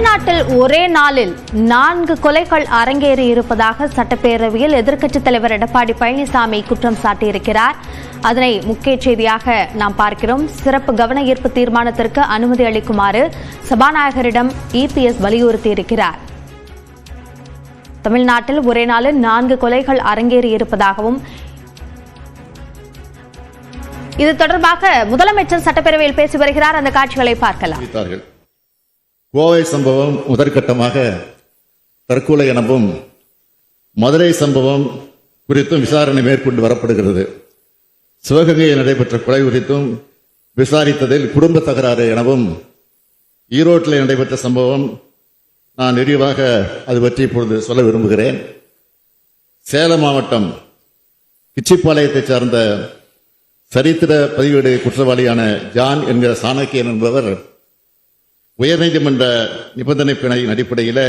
தமிழ்நாட்டில் ஒரே நாளில் 4 கொலைகள் அரங்கேறி இருப்பதாக சட்டப்பேரவையில் எதிர்க்கட்சித் தலைவர் எடப்பாடி பழனிசாமி குற்றம் சாட்டியிருக்கிறார். அதனை முக்கிய செய்தியாக நாம் பார்க்கிறோம். சிறப்பு கவன ஈர்ப்பு தீர்மானத்திற்கு அனுமதி அளிக்குமாறு சபாநாயகரிடம் இபிஎஸ் வலியுறுத்தியிருக்கிறார். தமிழ்நாட்டில் ஒரே நாளில் 4 கொலைகள் அரங்கேறி இருப்பதாகவும் இது தொடர்பாக முதலமைச்சர் சட்டப்பேரவையில் பேசி வருகிறார். அந்த காட்சிகளை பார்க்கலாம். கோவை சம்பவம் முதற்கட்டமாக தற்கொலை எனவும் மதுரை சம்பவம் குறித்தும் விசாரணை மேற்கொண்டு வரப்படுகிறது. சிவகங்கையில் நடைபெற்ற கொலை குறித்தும் விசாரித்ததில் குடும்ப தகராறு எனவும், ஈரோட்டில் நடைபெற்ற சம்பவம் நான் விரிவாக அது பற்றி இப்பொழுது சொல்ல விரும்புகிறேன். சேலம் மாவட்டம் கிச்சிப்பாளையத்தைச் சார்ந்த சரித்திர பதிவேடு குற்றவாளியான ஜான் என்கிற சாணக்கியன் என்பவர் உயர்நீதிமன்ற நிபந்தனை பிணையின் அடிப்படையில்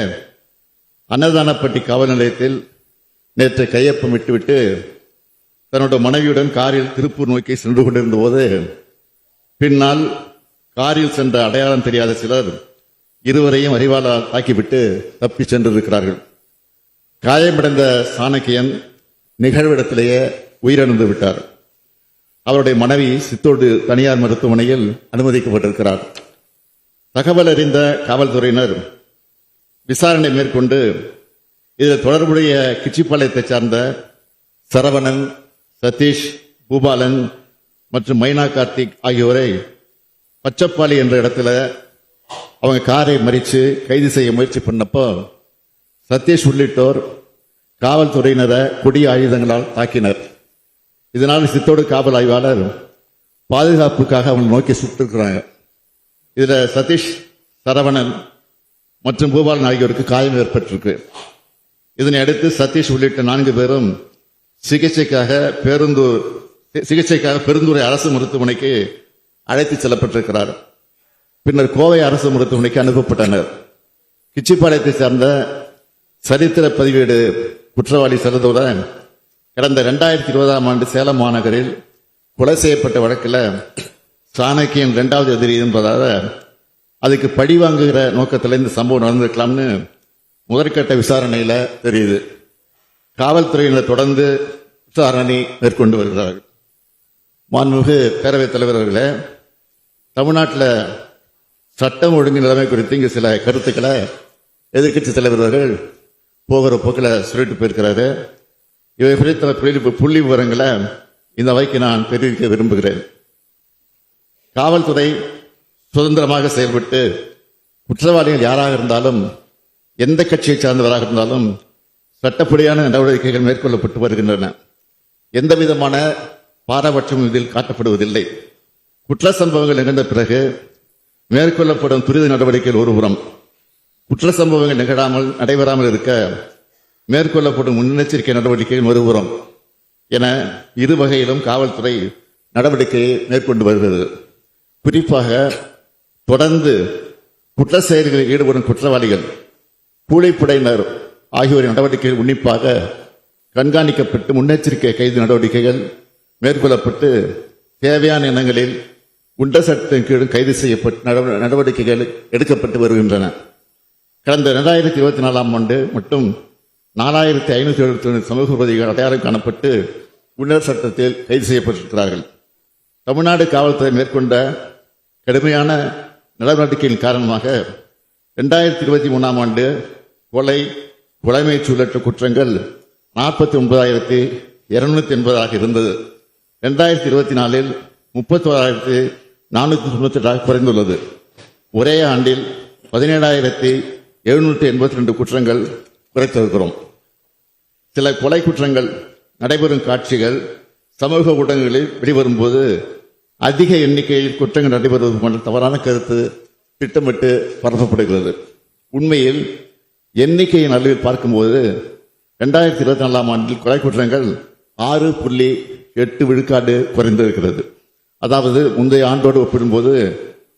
அன்னதானப்பட்டி காவல் நிலையத்தில் நேற்று கையொப்பமிட்டுவிட்டு தன்னுடைய மனைவியுடன் காரில் திருப்பூர் நோக்கி சென்று கொண்டிருந்த போது பின்னால் காரில் சென்ற அடையாளம் தெரியாத சிலர் இருவரையும் அறிவாளால் தாக்கிவிட்டு தப்பி சென்றிருக்கிறார்கள். காயமடைந்த சாணக்கியன் நிகழ்விடத்திலேயே உயிரிழந்து விட்டார். அவருடைய மனைவி சித்தோடு தனியார் மருத்துவமனையில் அனுமதிக்கப்பட்டிருக்கிறார். தகவல் அறிந்த காவல்துறையினர் விசாரணை மேற்கொண்டு இதில் தொடர்புடைய கிச்சிப்பாளையத்தைச் சார்ந்த சரவணன், சதீஷ், பூபாலன் மற்றும் மைனா கார்த்திக் ஆகியோரை பச்சப்பாளி என்ற இடத்துல அவங்க காரை மறித்து கைது செய்ய முயற்சி பண்ணப்போ சதீஷ் உள்ளிட்டோர் காவல்துறையினரை கொடிய ஆயுதங்களால் தாக்கினர். இதனால் சித்தோடு காவல் ஆய்வாளர் பாதுகாப்புக்காக அவங்களை நோக்கி சுட்டிருக்கிறாங்க. இதில் சதீஷ், சரவணன் மற்றும் பூபாலன் ஆகியோருக்கு காயம் ஏற்பட்டிருக்கு. இதனை அடுத்து சதீஷ் உள்ளிட்ட 4 பேரும் சிகிச்சைக்காக பெருந்துறை அரசு மருத்துவமனைக்கு அழைத்து செல்லப்பட்டிருக்கிறார். பின்னர் கோவை அரசு மருத்துவமனைக்கு அனுப்பப்பட்டனர். கிச்சிப்பாளையத்தை சார்ந்த சரித்திர பதிவேடு குற்றவாளி செல்லதுடன் கடந்த 2020ஆம் ஆண்டு சேலம் மாநகரில் கொலை செய்யப்பட்ட வழக்கில் சாணக்கியன் 2வது எதிரி என்பதாக அதுக்கு பழி வாங்குகிற நோக்கத்தில் இந்த சம்பவம் நடந்திருக்கலாம்னு முதற்கட்ட விசாரணையில் தெரியுது. காவல்துறையினர் தொடர்ந்து விசாரணை மேற்கொண்டு வருகிறார்கள். மாண்புமிகு பேரவைத் தலைவர் அவர்களே, தமிழ்நாட்டில் சட்டம் ஒழுங்கு நிலைமை குறித்து இங்கு சில கருத்துக்களை எதிர்க்கட்சித் தலைவர்கள் போகிற போக்கில் சொல்லிட்டு போயிருக்கிறாரு. இவை குறித்த புள்ளி விவரங்களை இந்த வகைக்கு நான் தெரிவிக்க விரும்புகிறேன். காவல்துறை சுதந்திரமாக செயல்பட்டு குற்றவாளிகள் யாராக இருந்தாலும், எந்த கட்சியை சார்ந்தவராக இருந்தாலும் சட்டப்படியான நடவடிக்கைகள் மேற்கொள்ளப்பட்டு வருகின்றன. எந்த விதமான பாரபட்சமும் இதில் காட்டப்படுவதில்லை. குற்ற சம்பவங்கள் நிகழ்ந்த பிறகு மேற்கொள்ளப்படும் துரித நடவடிக்கைகள் ஒருபுறம், குற்ற சம்பவங்கள் நடைபெறாமல் இருக்க மேற்கொள்ளப்படும் முன்னெச்சரிக்கை நடவடிக்கைகள் மறுபுறம் என இரு வகையிலும் காவல்துறை நடவடிக்கையை மேற்கொண்டு வருகிறது. குறிப்பாக தொடர்ந்து குற்ற செயல்களில் ஈடுபடும் குற்றவாளிகள், கூலிப்படையினர் ஆகியோரின் நடவடிக்கைகள் உன்னிப்பாக கண்காணிக்கப்பட்டு முன்னெச்சரிக்கை கைது நடவடிக்கைகள் மேற்கொள்ளப்பட்டு தேவையான இனங்களில் குண்டர் சட்டத்தின் கீழ் கைது செய்யப்பட்டு நடவடிக்கைகள் எடுக்கப்பட்டு வருகின்றன. கடந்த 2024ஆம் ஆண்டு மட்டும் 4571 சமூக விரோதிகள் அடையாளம் காணப்பட்டு குண்டர் சட்டத்தில் கைது செய்யப்பட்டிருக்கிறார்கள். தமிழ்நாடு காவல்துறை மேற்கொண்ட கடுமையான நடவடிக்கையின் காரணமாக 2023ஆம் ஆண்டு கொலைமை சூழற்ற குற்றங்கள் 49,280 இருந்தது. 2024இல் 31,498 குறைந்துள்ளது. ஒரே ஆண்டில் 17,782 குற்றங்கள் குறைத்திருக்கிறோம். சில கொலை குற்றங்கள் நடைபெறும் காட்சிகள் சமூக ஊடகங்களில் வெளிவரும்போது அதிக எண்ணிக்கையில் குற்றங்கள் நடைபெறுவது போன்ற தவறான கருத்து திட்டமிட்டு பரப்பப்படுகிறது. உண்மையில் எண்ணிக்கையின் அளவில் பார்க்கும்போது 2024ஆம் ஆண்டில் கொலை குற்றங்கள் 6.8 விழுக்காடு குறைந்திருக்கிறது. அதாவது முந்தைய ஆண்டோடு ஒப்பிடும்போது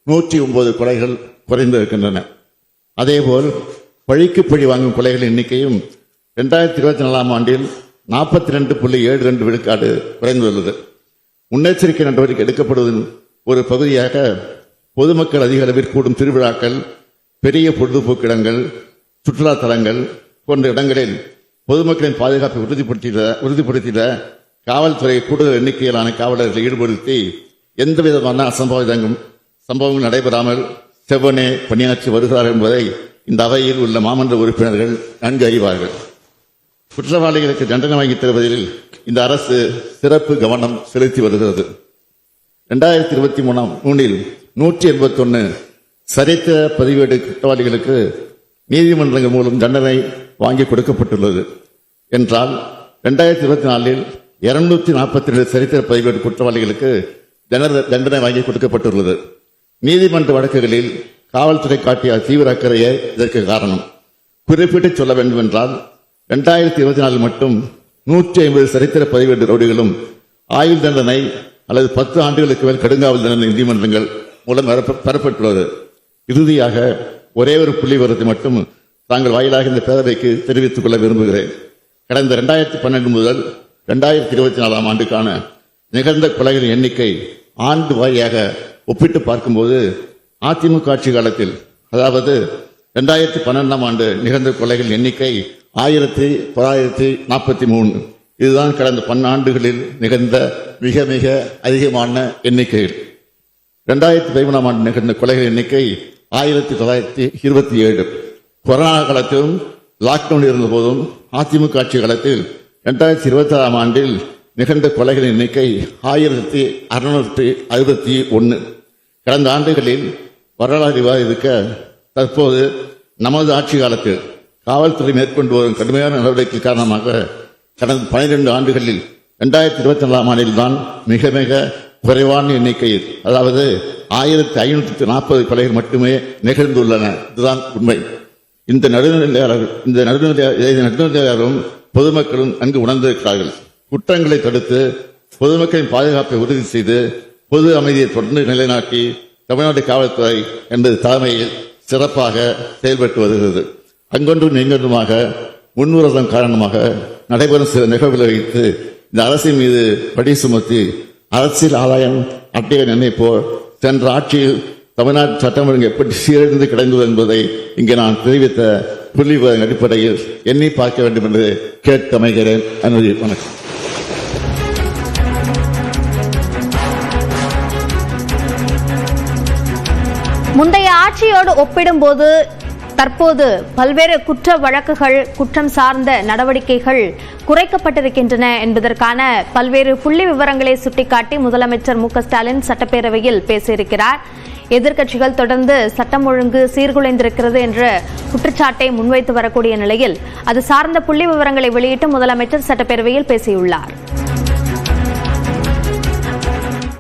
109 கொலைகள் குறைந்திருக்கின்றன. அதேபோல் பழிக்கு பழி வாங்கும் கொலைகளின் எண்ணிக்கையும் 2024ஆம் ஆண்டில் 42.72 விழுக்காடு குறைந்துள்ளது. முன்னெச்சரிக்கை நடவடிக்கை எடுக்கப்படுவதன் ஒரு பகுதியாக பொதுமக்கள் அதிக அளவில் கூடும் திருவிழாக்கள், பெரிய பொழுதுபோக்கு இடங்கள், சுற்றுலா தலங்கள் போன்ற இடங்களில் பொதுமக்களின் பாதுகாப்பை உறுதிப்படுத்திட காவல்துறை கூடுதல் எண்ணிக்கையிலான காவலர்களை ஈடுபடுத்தி எந்தவிதமான சம்பவங்கள் நடைபெறாமல் செவ்வனே பணியாற்றி வருகிறார்கள் என்பதை இந்த அவையில் உள்ள மாமன்ற உறுப்பினர்கள் நன்கு அறிவார்கள். குற்றவாளிகளுக்கு தண்டனை வாங்கித் தருவதில் இந்த அரசு சிறப்பு கவனம் செலுத்தி வருகிறது. 2023 181 சரித்திர பதிவேடு குற்றவாளிகளுக்கு நீதிமன்றங்கள் மூலம் தண்டனை வாங்கி கொடுக்கப்பட்டுள்ளது என்றால் 2024 242 சரித்திர பதிவேடு குற்றவாளிகளுக்கு தண்டனை வாங்கி கொடுக்கப்பட்டுள்ளது. நீதிமன்ற வழக்குகளில் காவல்துறை காட்டிய தீவிர அக்கறையே இதற்கு காரணம். குறிப்பிட்டு சொல்ல வேண்டும் என்றால் 2024 மட்டும் 150 சரித்திர பதிவேடு ரவுடிகளும் ஆயுள் தண்டனை அல்லது 10 ஆண்டுகளுக்கு மேல் கடுங்காவல் தண்டனை நீதிமன்றங்கள் மூலம் பெறப்பட்டுள்ளது. இறுதியாக ஒரே ஒரு புள்ளி விவரத்தை மட்டும் தாங்கள் வாயிலாக இந்த பேரவைக்கு தெரிவித்துக் கொள்ள விரும்புகிறேன். கடந்த 2012 முதல் 2024 ஆண்டுக்கான நிகழ்ந்த கொலைகளின் எண்ணிக்கை ஆண்டு வாரியாக ஒப்பிட்டு பார்க்கும்போது அதிமுக ஆட்சி காலத்தில், அதாவது 2012 ஆண்டு நிகழ்ந்த கொலைகள் எண்ணிக்கை 1943. இதுதான் கடந்த 10 ஆண்டுகளில் நிகழ்ந்த மிக மிக அதிகமான எண்ணிக்கைகள். 2013 ஆண்டு நிகழ்ந்த கொலைகள் எண்ணிக்கை 1927. கொரோனா காலத்திலும் லாக்டவுன் இருந்த போதும் அதிமுக ஆட்சி காலத்தில் 2026 ஆண்டில் நிகழ்ந்த கொலைகளின் எண்ணிக்கை 1661. கடந்த ஆண்டுகளில் வரலாறு விவாதிக்க தற்போது நமது ஆட்சி காலத்தில் காவல்துறை மேற்கொண்டு வரும் கடுமையான நடவடிக்கை காரணமாக கடந்த 12 ஆண்டுகளில் 2024 ஆண்டில் தான் மிக மிக குறைவான எண்ணிக்கையில், அதாவது 1540 கொலைகள் மட்டுமே நிகழ்ந்துள்ளன. இதுதான் உண்மை. இந்த நடுநிலையாளரும் பொதுமக்களும் நன்கு உணர்ந்திருக்கிறார்கள். குற்றங்களை தடுத்து பொதுமக்களின் பாதுகாப்பை உறுதி செய்து பொது அமைதியை தொடர்ந்து நிலைநாட்டி தமிழ்நாடு காவல்துறை என்பது தலைமையில் சிறப்பாக செயல்பட்டு வருகிறது. அங்கொன்றும் இங்கொன்றுமாக முன்விரோதம் காரணமாக நடைபெறும் சில நிகழ்வுகளை வைத்து இந்த அரசின் மீது பழி சுமத்தி அரசியல் ஆதாயம் அட்டைய நினைப்போர் சென்ற ஆட்சியில் தமிழ்நாட்டு சட்டம் ஒழுங்கு எப்படி சீரழிந்து கிடந்தது என்பதை இங்கே நான் தெரிவித்த புள்ளி விவரங்களின் அடிப்படையில் எண்ணி பார்க்க வேண்டும் என்று கேட்டு அமைகிறேன். அனுமதி. வணக்கம். முந்தைய ஆட்சியோடு ஒப்பிடும்போது தற்போது பல்வேறு குற்ற வழக்குகள், குற்றம் சார்ந்த நடவடிக்கைகள் குறைக்கப்பட்டிருக்கின்றன என்பதற்கான பல்வேறு புள்ளி விவரங்களை சுட்டிக்காட்டி முதலமைச்சர் மு க ஸ்டாலின் சட்டப்பேரவையில் பேசியிருக்கிறார். எதிர்க்கட்சிகள் தொடர்ந்து சட்டம் ஒழுங்கு சீர்குலைந்திருக்கிறது என்ற குற்றச்சாட்டை முன்வைத்து வரக்கூடிய நிலையில் அது சார்ந்த புள்ளி விவரங்களை வெளியிட்டு முதலமைச்சர் சட்டப்பேரவையில் பேசியுள்ளார்.